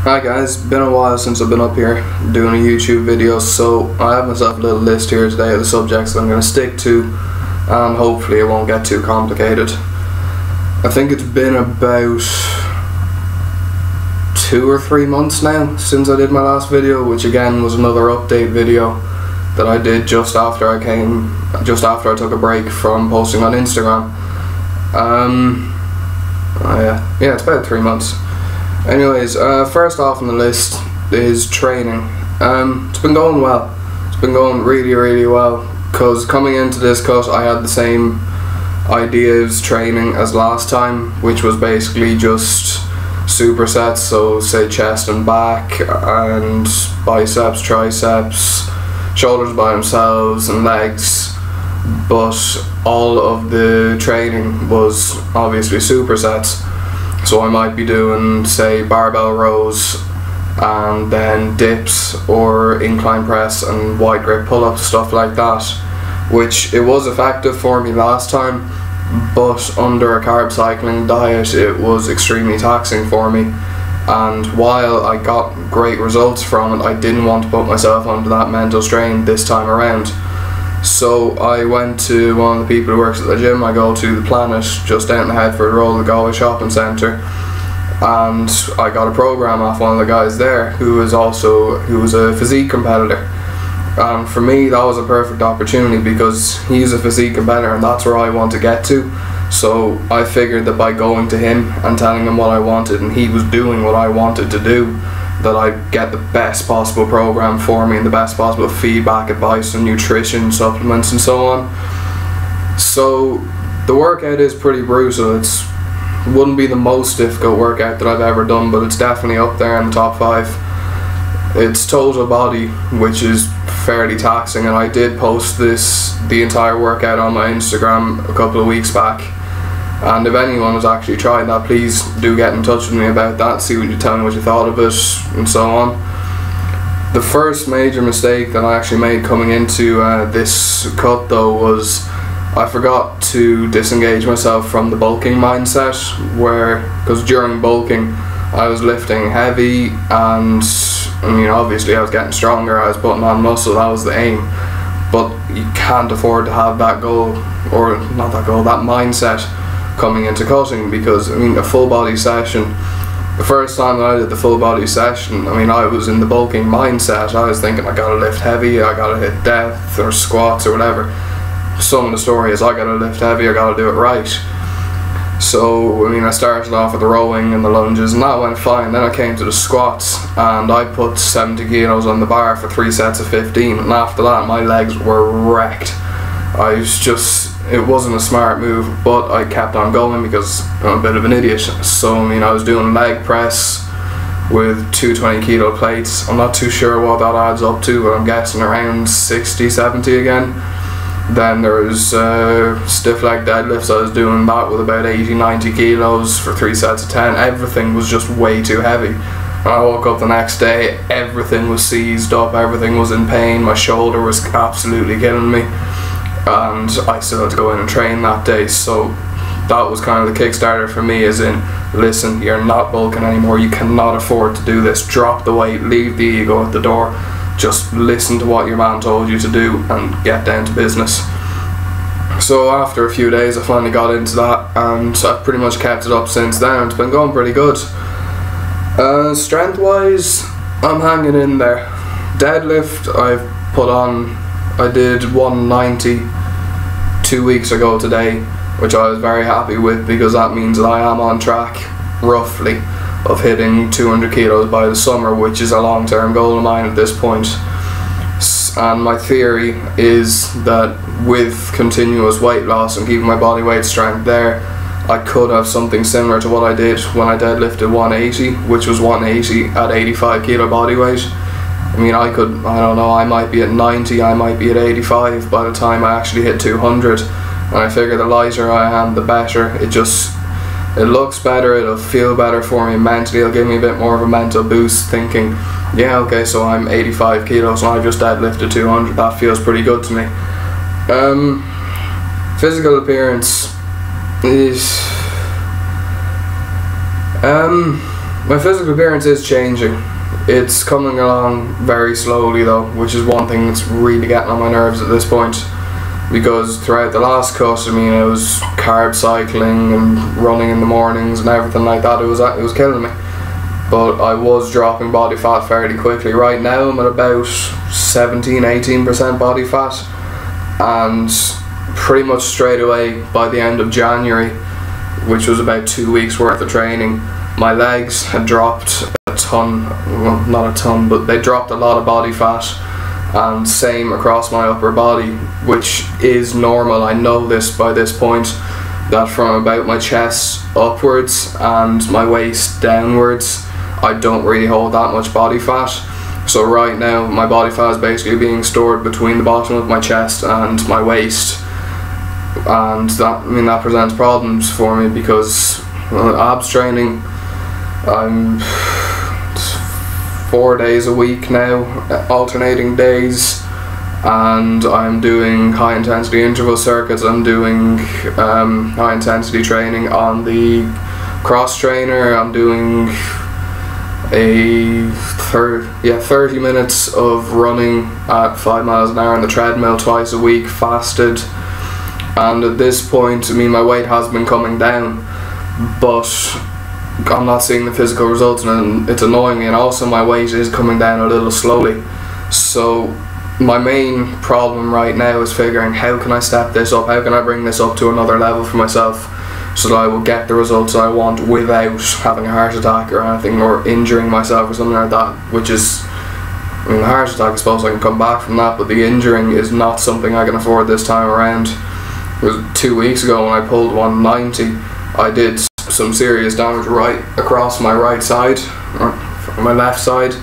Hi guys, been a while since I've been up here doing a YouTube video, so I have myself a little list here today of the subjects that I'm going to stick to, and hopefully it won't get too complicated. I think it's been about 2 or 3 months now since I did my last video, which again was another update video that I did just after I took a break from posting on Instagram. Yeah, it's about 3 months. Anyways, first off on the list is training. It's been going well. It's been going really well, because coming into this cut I had the same ideas training as last time, which was basically just supersets, so say chest and back and biceps, triceps, shoulders by themselves and legs, but all of the training was obviously supersets. So I might be doing, say, barbell rows and then dips or incline press and wide grip pull-ups, stuff like that, which it was effective for me last time, but under a carb cycling diet it was extremely taxing for me, and while I got great results from it, I didn't want to put myself under that mental strain this time around. So I went to one of the people who works at the gym I go to, the Planet, just down the Headford Road, the Galway Shopping Centre, and I got a program off one of the guys there who was a physique competitor. And for me that was a perfect opportunity because he's a physique competitor and that's where I want to get to. So I figured that by going to him and telling him what I wanted and he was doing what I wanted to do, that I'd get the best possible program for me and the best possible feedback, advice on nutrition, supplements and so on. So the workout is pretty brutal. It wouldn't be the most difficult workout that I've ever done, but it's definitely up there in the top 5. It's total body, which is fairly taxing, and I did post the entire workout on my Instagram a couple of weeks back. And if anyone has actually tried that, please do get in touch with me about that, tell me what you thought of it and so on. The first major mistake that I actually made coming into this cut though was I forgot to disengage myself from the bulking mindset, because during bulking I was lifting heavy and obviously I was getting stronger, I was putting on muscle, that was the aim. But you can't afford to have that goal, or not that goal, that mindset coming into cutting, because a full body session, the first time that I did the full body session, I was in the bulking mindset. I was thinking I gotta lift heavy, I gotta hit depth or squats or whatever. Some of the story is I gotta lift heavy, I gotta do it right. So I started off with the rowing and the lunges and that went fine. Then I came to the squats and I put 70 kilos on the bar for 3 sets of 15, and after that my legs were wrecked. It wasn't a smart move, but I kept on going because I'm a bit of an idiot. So I was doing leg press with 220 kilo plates. I'm not too sure what that adds up to, but I'm guessing around 60, 70 again. Then there was stiff leg deadlifts. I was doing that with about 80, 90 kilos for 3 sets of 10. Everything was just way too heavy. And I woke up the next day, everything was seized up, everything was in pain, my shoulder was absolutely killing me. And I still had to go in and train that day, so that was kind of the kickstarter for me, as in, listen, you're not bulking anymore, you cannot afford to do this, drop the weight, leave the ego at the door, just listen to what your man told you to do and get down to business. So after a few days I finally got into that, and I've pretty much kept it up since then. It's been going pretty good. Strength wise, I'm hanging in there. Deadlift I did 190 2 weeks ago today, which I was very happy with, because that means that I am on track, roughly, of hitting 200 kilos by the summer, which is a long-term goal of mine at this point. And my theory is that with continuous weight loss and keeping my body weight strength there, I could have something similar to what I did when I deadlifted 180, which was 180 at 85 kilo body weight. I don't know, I might be at 90, I might be at 85 by the time I actually hit 200, and I figure the lighter I am, the better. It looks better, it'll feel better for me mentally, it'll give me a bit more of a mental boost, thinking, yeah, okay, so I'm 85 kilos and I just deadlifted 200, that feels pretty good to me. Physical appearance is My physical appearance is changing. It's coming along very slowly though, which is one thing that's really getting on my nerves at this point. Because throughout the last cut, I mean, I was carb cycling and running in the mornings and everything like that. It was killing me. But I was dropping body fat fairly quickly. Right now I'm at about 17-18% body fat, and pretty much straight away by the end of January, which was about 2 weeks worth of training, my legs had dropped a ton, well, not a ton, but they dropped a lot of body fat, and same across my upper body, which is normal. I know this by this point, that from about my chest upwards and my waist downwards, I don't really hold that much body fat. So right now my body fat is basically being stored between the bottom of my chest and my waist, and that presents problems for me because abs training, I'm 4 days a week now, alternating days, and I'm doing high intensity interval circuits. I'm doing high intensity training on the cross trainer. I'm doing a 30 minutes of running at 5 miles an hour on the treadmill twice a week, fasted. And at this point, I mean, my weight has been coming down, but I'm not seeing the physical results, and it's annoying me. And also my weight is coming down a little slowly. So my main problem right now is figuring, how can I step this up, how can I bring this up to another level for myself, so that I will get the results I want without having a heart attack or anything, or injuring myself or something like that. Which is, I mean, the heart attack, I suppose I can come back from that, but the injuring is not something I can afford this time around. It was 2 weeks ago when I pulled 190, I did some serious damage right across my right side, or my left side.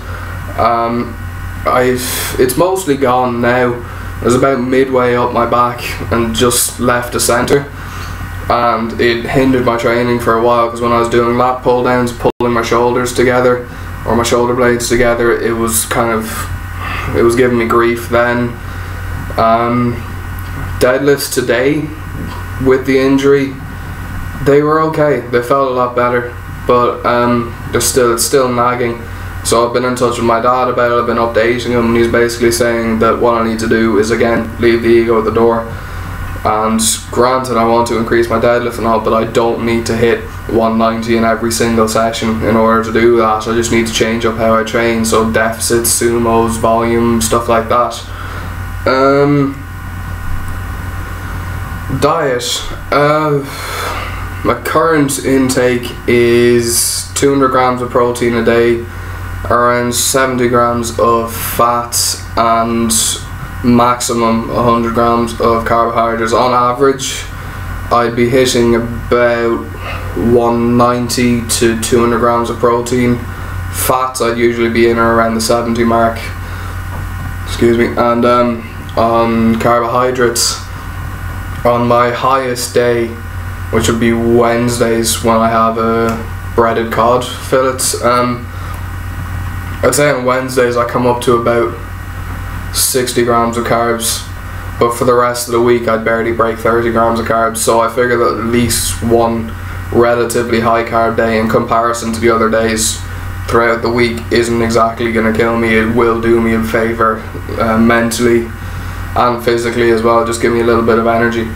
It's mostly gone now. It was about midway up my back and just left the centre, and it hindered my training for a while, because when I was doing lat pull downs, pulling my shoulders together, or my shoulder blades together, it was giving me grief then. Deadlifts today with the injury, they were okay, they felt a lot better, but it's still nagging. So I've been in touch with my dad about it. I've been updating him, and he's basically saying that what I need to do is, again, leave the ego at the door. And granted, I want to increase my deadlift and all, but I don't need to hit 190 in every single session in order to do that. I just need to change up how I train, so deficits, sumos, volume, stuff like that. Diet. My current intake is 200 grams of protein a day, around 70 grams of fat, and maximum 100 grams of carbohydrates. On average, I'd be hitting about 190 to 200 grams of protein. Fats, I'd usually be in or around the 70 mark. Excuse me. And on carbohydrates, on my highest day, which would be Wednesdays when I have breaded cod fillets, I'd say on Wednesdays I come up to about 60 grams of carbs, but for the rest of the week I'd barely break 30 grams of carbs. So I figure that at least one relatively high carb day in comparison to the other days throughout the week isn't exactly going to kill me. It will do me a favour, mentally and physically as well, just give me a little bit of energy.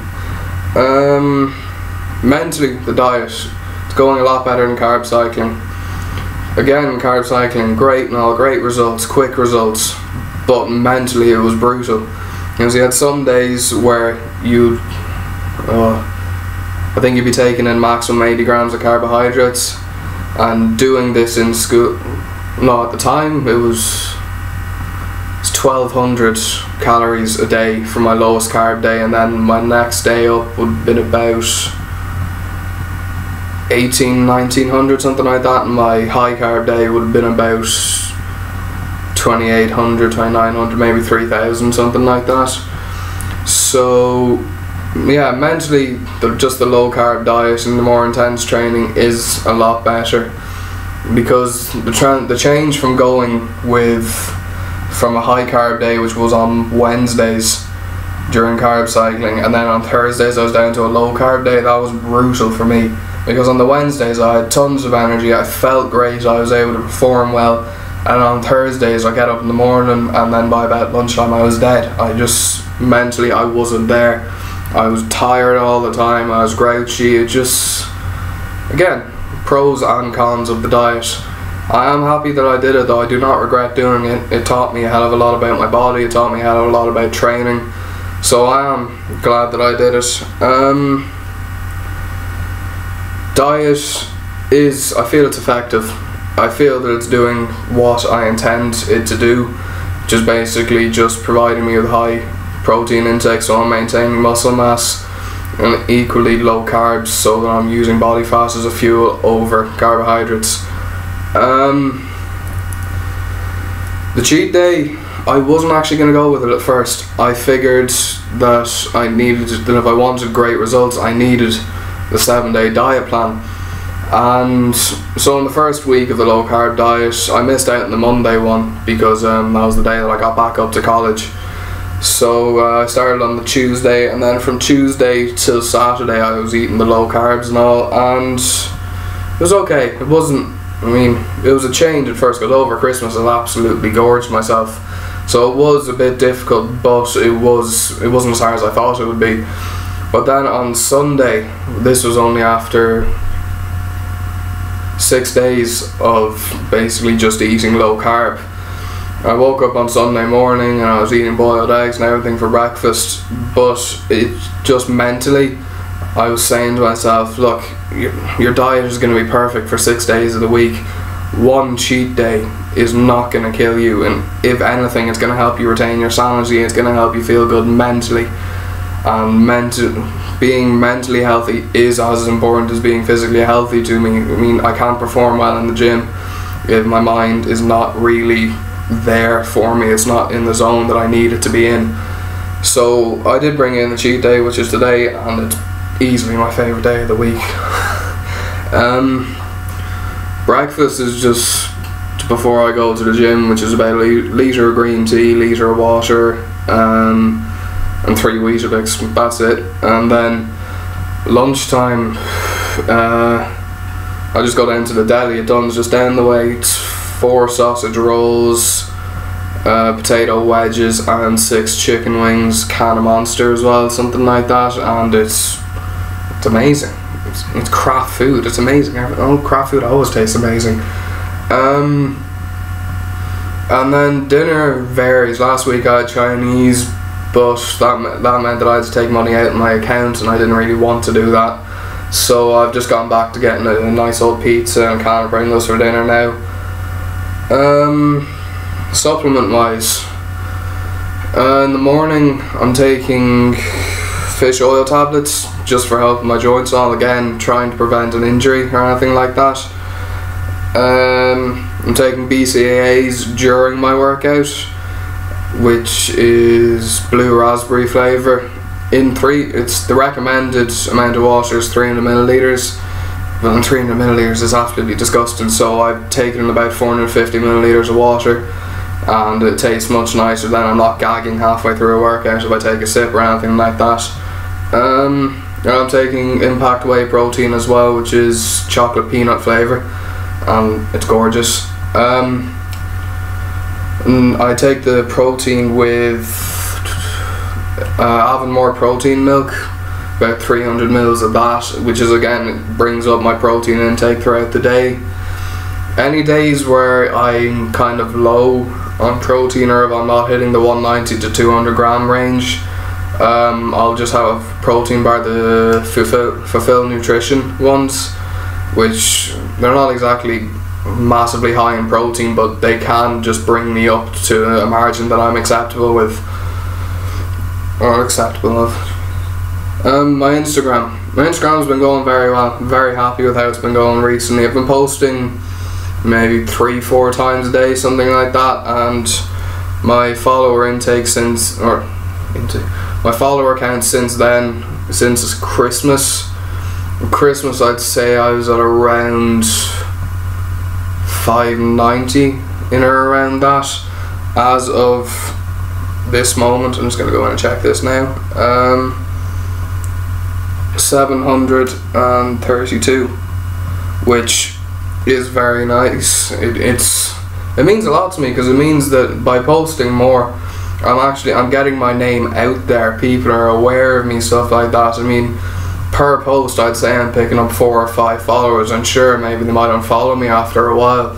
Mentally, the diet is going a lot better than carb cycling. Again, carb cycling, great and all, great results, quick results, but mentally it was brutal. Because you had some days where I think you'd be taking in maximum 80 grams of carbohydrates, and doing this in school, no, at the time it was 1200 calories a day for my lowest carb day, and then my next day up would have been about 1900, something like that, and my high carb day would have been about 2800, 2900, maybe 3000, something like that. So yeah, mentally just the low carb diet and the more intense training is a lot better, because the change from going from a high carb day, which was on Wednesdays during carb cycling, and then on Thursdays I was down to a low carb day, that was brutal for me. because on the Wednesdays I had tons of energy, I felt great, I was able to perform well, and on Thursdays I get up in the morning and then by about lunchtime I was dead. I just, mentally I wasn't there. I was tired all the time, I was grouchy. It just, again, pros and cons of the diet. I am happy that I did it though, I do not regret doing it. It taught me a hell of a lot about my body, it taught me a hell of a lot about training. So I am glad that I did it. Diet is, I feel it's effective. I feel that it's doing what I intend it to do, which is basically just providing me with high protein intake so I'm maintaining muscle mass, and equally low carbs so that I'm using body fat as a fuel over carbohydrates. The cheat day, I wasn't actually going to go with it at first. I figured that that if I wanted great results I needed the 7-day diet plan. And so in the first week of the low carb diet I missed out on the Monday one because that was the day that I got back up to college. So I started on the Tuesday, and then from Tuesday till Saturday I was eating the low carbs and all, and it was okay. It wasn't, I mean, it was a change at first because over Christmas I absolutely gorged myself. So it was a bit difficult, but it wasn't as hard as I thought it would be. But then on Sunday, this was only after 6 days of basically just eating low carb. I woke up on Sunday morning and I was eating boiled eggs and everything for breakfast, but it just mentally, I was saying to myself, look, your diet is going to be perfect for 6 days of the week. One cheat day is not going to kill you, and if anything it's going to help you retain your sanity, it's going to help you feel good mentally. And being mentally healthy is as important as being physically healthy to me. I mean, I can't perform well in the gym if my mind is not really there for me, it's not in the zone that I need it to be in. So I did bring in the cheat day, which is today, and it's easily my favourite day of the week. Breakfast is just before I go to the gym, which is about a litre of green tea, litre of water, and 3 Weetabix, that's it. And then lunchtime, I just go down to the deli at Dunn's just down the way. It's 4 sausage rolls, potato wedges and 6 chicken wings, can of Monster as well, something like that, and it's amazing. It's craft food, it's amazing. Oh, craft food always tastes amazing. And then dinner varies. Last week I had Chinese, but that meant that I had to take money out of my account and I didn't really want to do that. So I've just gone back to getting a nice old pizza and can of Pringles for dinner now. Supplement wise, in the morning I'm taking fish oil tablets just for helping my joints all, again trying to prevent an injury or anything like that. I'm taking BCAAs during my workout, which is blue raspberry flavour. It's the recommended amount of water is 300 millilitres. Well, 300 millilitres is absolutely disgusting, so I've taken about 450 millilitres of water, and it tastes much nicer. Then I'm not gagging halfway through a workout if I take a sip or anything like that. I'm taking Impact Whey Protein as well, which is chocolate peanut flavour, and it's gorgeous. And I take the protein with Avonmore protein milk, about 300 mils of that, which is, again, it brings up my protein intake throughout the day. Any days where I'm kind of low on protein, or if I'm not hitting the 190 to 200 gram range, I'll just have a protein bar, the Fulfill Nutrition ones, which they're not exactly massively high in protein, but they can just bring me up to a margin that I'm acceptable with, or acceptable of. My Instagram's been going very well. I'm very happy with how it's been going recently. I've been posting maybe 3-4 times a day, something like that, and my follower intake my follower count since then, since Christmas I'd say I was at around 590, in or around that, as of this moment. I'm just going to go in and check this now. 732, which is very nice. It means a lot to me, because it means that by posting more, I'm getting my name out there. People are aware of me, stuff like that. I mean, per post I'd say I'm picking up 4 or 5 followers, and sure, maybe they might unfollow me after a while,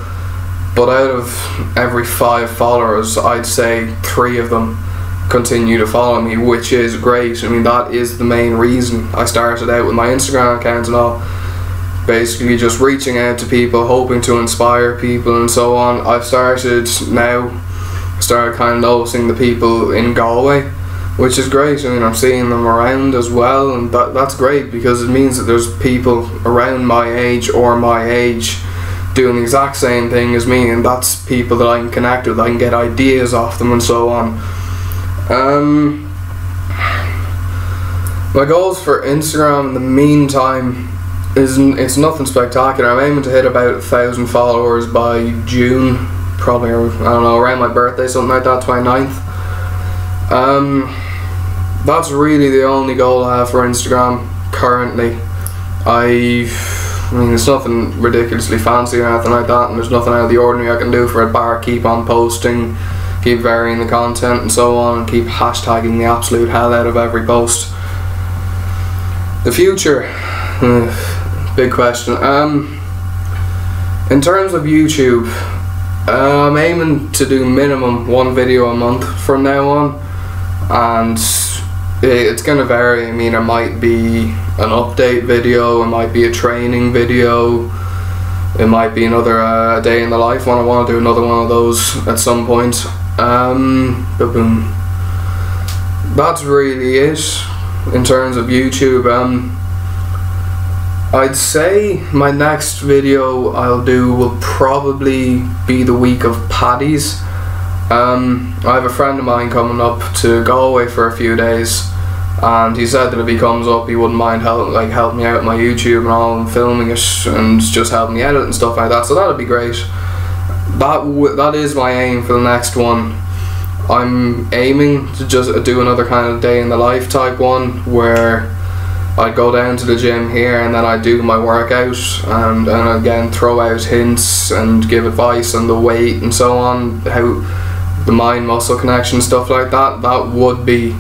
but out of every 5 followers I'd say 3 of them continue to follow me, which is great. I mean, that is the main reason I started out with my Instagram account and all, basically just reaching out to people, hoping to inspire people and so on. I've started kind of noticing the people in Galway, which is great. I mean, I'm seeing them around as well, and that's great, because it means that there's people around my age or my age doing the exact same thing as me, and that's people that I can connect with. I can get ideas off them and so on. My goals for Instagram in the meantime it's nothing spectacular. I'm aiming to hit about 1,000 followers by June, probably, I don't know, around my birthday, something like that, 29th. That's really the only goal I have for Instagram currently. I mean, it's nothing ridiculously fancy or anything like that, and there's nothing out of the ordinary I can do for it, bar keep on posting, keep varying the content and so on, and keep hashtagging the absolute hell out of every post. The future, big question. In terms of YouTube, I'm aiming to do minimum 1 video a month from now on, and it's going to vary. I mean, it might be an update video, it might be a training video, it might be another day in the life one. I want to do another one of those at some point. Boom. That's really it in terms of YouTube. I'd say my next video I'll do will probably be the week of Paddy's. I have a friend of mine coming up to Galway for a few days, and he said that if he comes up he wouldn't mind help me out with my YouTube and all, and filming it and just helping me edit and stuff like that, so that'd be great. That is my aim for the next one. I'm aiming to just do another kind of day in the life type one, where I'd go down to the gym here and then I'd do my workout and again throw out hints and give advice on the weight and so on, how the mind muscle connection, stuff like that. That would be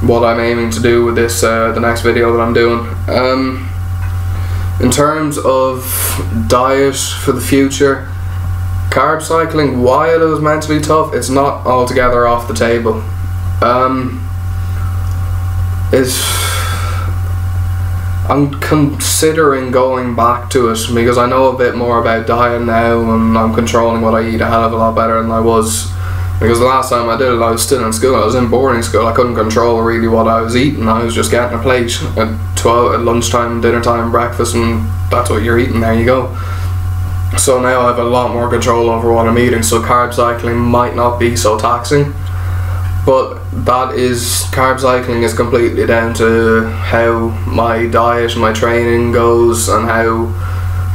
what I'm aiming to do with this the next video that I'm doing. In terms of diet for the future, carb cycling, while it was meant to be tough, it's not altogether off the table. I'm considering going back to it, because I know a bit more about diet now, and I'm controlling what I eat a hell of a lot better than I was. Because the last time I did it, I was still in school. I was in boarding school. I couldn't control really what I was eating. I was just getting a plate at lunchtime, dinner time, breakfast, and that's what you're eating. There you go. So now I have a lot more control over what I'm eating, so carb cycling might not be so taxing. But carb cycling is completely down to how my diet, my training goes, and how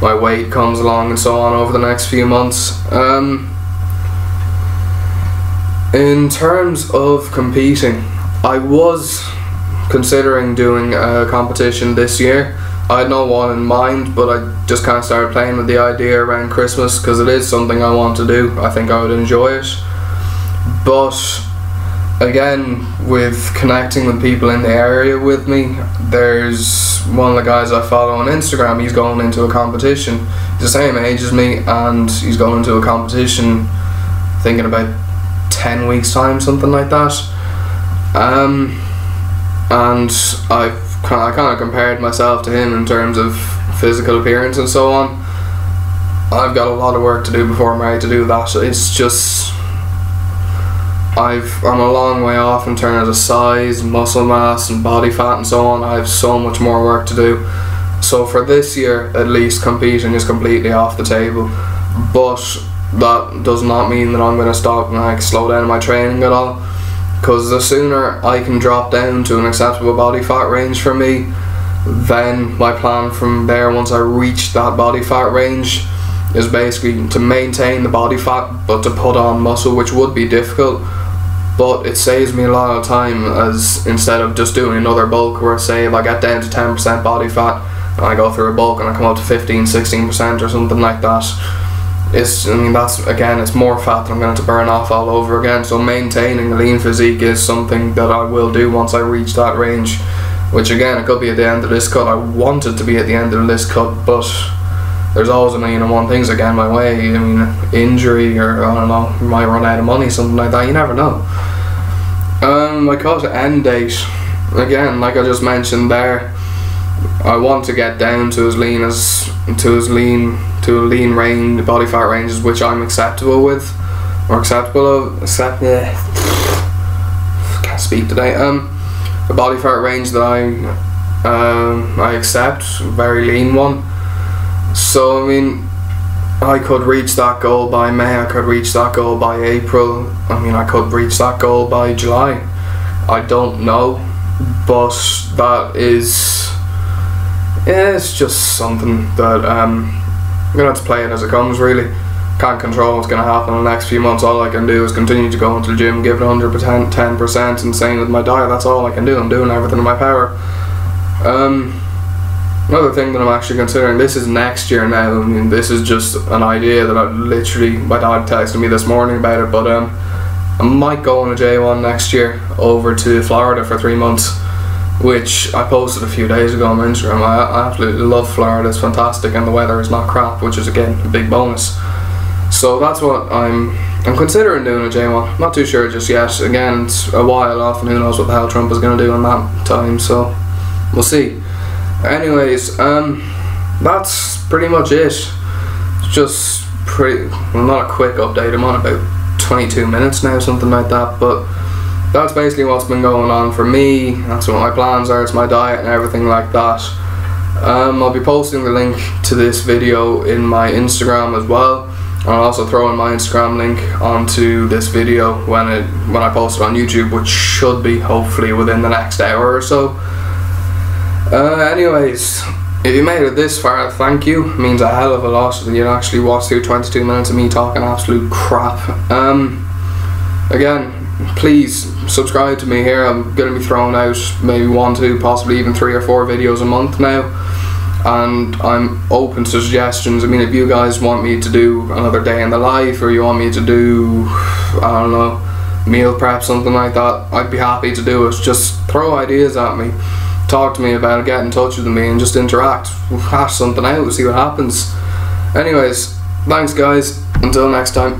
my weight comes along and so on over the next few months. In terms of competing, I was considering doing a competition this year. I had no one in mind, but I just kind of started playing with the idea around Christmas, because it is something I want to do. I think I would enjoy it. But again, with connecting with people in the area with me, there's one of the guys I follow on Instagram. He's going into a competition. He's the same age as me, and he's going into a competition, I think in about 10 weeks time, something like that. And I kind of compared myself to him in terms of physical appearance and so on. I've got a lot of work to do before I'm ready to do that. It's just, I'm a long way off in terms of size, muscle mass and body fat and so on. I have so much more work to do. So for this year at least, competing is completely off the table. But that does not mean that I'm going to stop and slow down my training at all. Because the sooner I can drop down to an acceptable body fat range for me, then my plan from there, once I reach that body fat range, is basically to maintain the body fat but to put on muscle, which would be difficult. but it saves me a lot of time, as instead of just doing another bulk where, say, if I get down to 10% body fat and I go through a bulk and I come up to 15-16% or something like that, that's, again, it's more fat that I'm going to burn off all over again. So maintaining a lean physique is something that I will do once I reach that range, which again, it could be at the end of this cut. I want it to be at the end of this cut, but there's always a million and one things that get in my way. I mean, injury, or I don't know, you might run out of money, something like that, you never know. My cut end date, again, like I just mentioned there, I want to get down to a lean range, body fat ranges which I'm acceptable with, or can't speak today. The body fat range that I accept, very lean one. So I mean, I could reach that goal by May, I could reach that goal by April, I mean, I could reach that goal by July. I don't know, but that is, it's just something that I'm gonna have to play it as it comes, really. Can't control what's gonna happen in the next few months. All I can do is continue to go into the gym, give it 100%, 10%, and same with my diet. That's all I can do. I'm doing everything in my power. Another thing that I'm actually considering, this is next year now. I mean, this is just an idea that my dad texted me this morning about it, but I might go on a J1 next year over to Florida for 3 months, which I posted a few days ago on my Instagram. I absolutely love Florida. It's fantastic, and the weather is not crap, which is again a big bonus. So that's what I'm considering doing a J1. Not too sure just yet. Again, it's a while off, and who knows what the hell Trump is going to do in that time, so we'll see. Anyways, that's pretty much it. It's just not a quick update. I'm on about 22 minutes now, something like that, but that's basically what's been going on for me. That's what my plans are. It's my diet and everything like that. I'll be posting the link to this video in my Instagram as well. I'll also throw in my Instagram link onto this video when I post it on YouTube, which should be hopefully within the next hour or so. Anyways, if you made it this far, thank you. It means a hell of a lot that you actually watched through 22 minutes of me talking absolute crap. Again, please subscribe to me here. I'm going to be throwing out maybe 1, 2, possibly even 3 or 4 videos a month now, and I'm open to suggestions. I mean, if you guys want me to do another day in the life, or you want me to do, I don't know, meal prep, something like that, I'd be happy to do it. Just throw ideas at me, talk to me about it, get in touch with me, and just interact. We'll hash something out, we'll see what happens. Anyways, thanks guys, until next time.